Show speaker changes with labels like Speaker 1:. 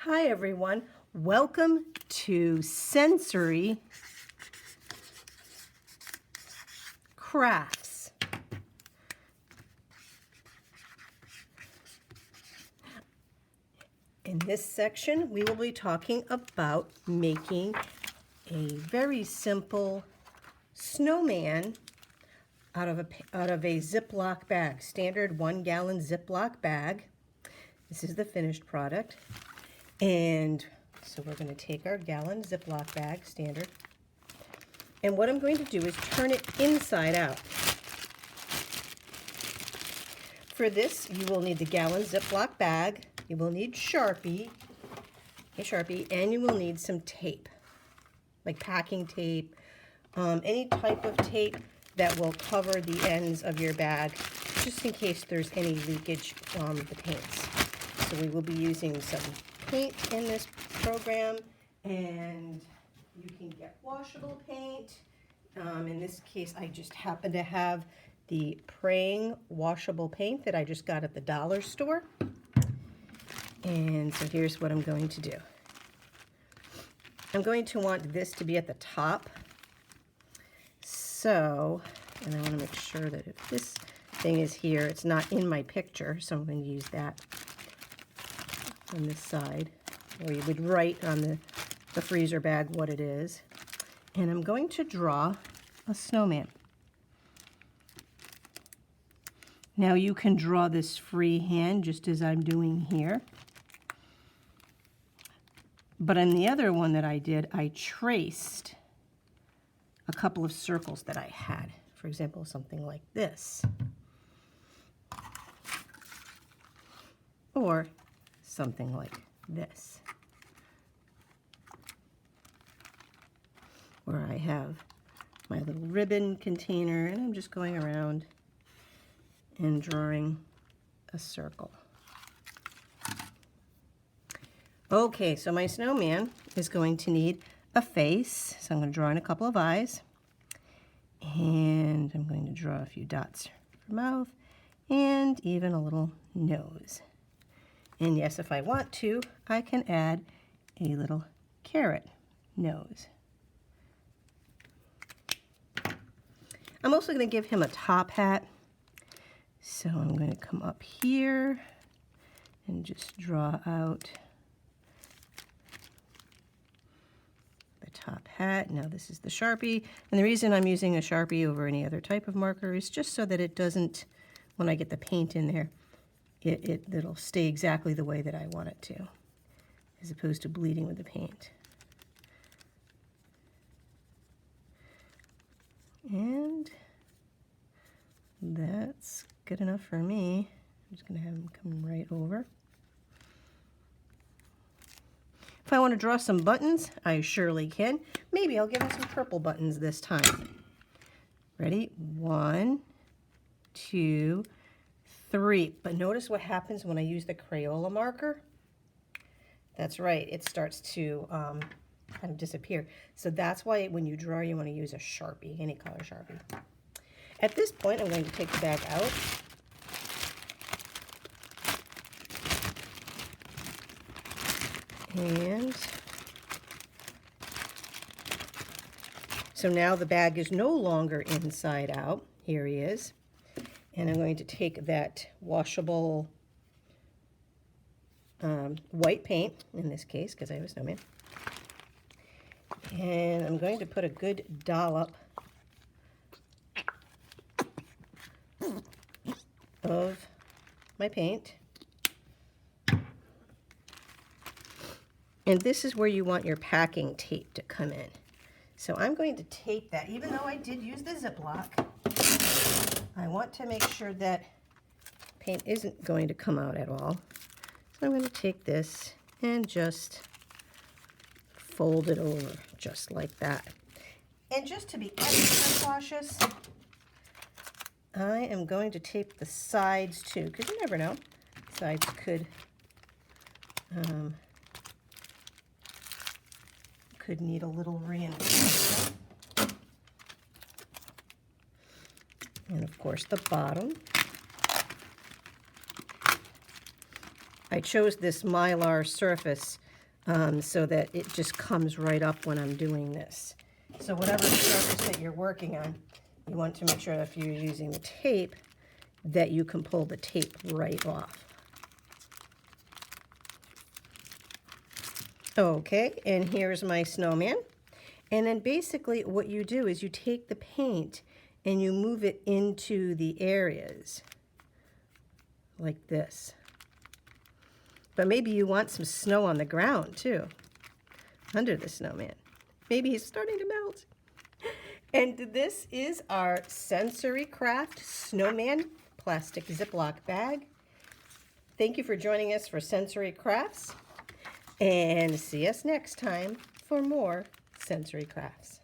Speaker 1: Hi everyone, welcome to Sensory Crafts. In this section, we will be talking about making a very simple snowman out of a Ziploc bag, standard 1-gallon Ziploc bag. This is the finished product. And so we're going to take our gallon Ziploc bag, standard, and what I'm going to do is turn it inside out. For this, you will need the gallon Ziploc bag, you will need Sharpie, and you will need some tape, like packing tape, any type of tape that will cover the ends of your bag, just in case there's any leakage from the paints. So we will be using some paint in this program, and you can get washable paint. In this case, I just happen to have the Praying washable paint that I just got at the dollar store. And so here's what I'm going to do. I'm going to want this to be at the top. So, and I want to make sure that if this thing is here, it's not in my picture, so I'm going to use that on this side, or you would write on the freezer bag what it is. And I'm going to draw a snowman. Now you can draw this freehand just as I'm doing here. But on the other one that I did, I traced a couple of circles that I had. For example, something like this. Or something like this, where I have my little ribbon container and I'm just going around and drawing a circle. Okay, so my snowman is going to need a face, so I'm going to draw in a couple of eyes, and I'm going to draw a few dots for mouth and even a little nose. And yes, if I want to, I can add a little carrot nose. I'm also going to give him a top hat. So I'm going to come up here and just draw out the top hat. Now this is the Sharpie. And the reason I'm using a Sharpie over any other type of marker is just so that it doesn't, when I get the paint in there, it'll stay exactly the way that I want it to, as opposed to bleeding with the paint. And that's good enough for me. I'm just going to have them come right over. If I want to draw some buttons, I surely can. Maybe I'll give him some purple buttons this time. Ready? 1, 2, 3. But notice what happens when I use the Crayola marker. That's right, it starts to kind of disappear. So that's why when you draw, you want to use a Sharpie, any color Sharpie. At this point, I'm going to take the bag out. And so now the bag is no longer inside out. Here he is. And I'm going to take that washable white paint, in this case, because I have a snowman, and I'm going to put a good dollop of my paint. And this is where you want your packing tape to come in. So I'm going to tape that, even though I did use the Ziploc. I want to make sure that paint isn't going to come out at all. So I'm going to take this and just fold it over just like that. And just to be extra cautious, I am going to tape the sides too, because you never know. Sides could need a little reinforcement. And of course the bottom. I chose this Mylar surface so that it just comes right up when I'm doing this. So whatever surface that you're working on, you want to make sure if you're using the tape that you can pull the tape right off. Okay, and here's my snowman. And then basically what you do is you take the paint and you move it into the areas like this. But maybe you want some snow on the ground too, under the snowman. Maybe he's starting to melt. And this is our Sensory Craft Snowman plastic Ziploc bag. Thank you for joining us for Sensory Crafts, and see us next time for more Sensory Crafts.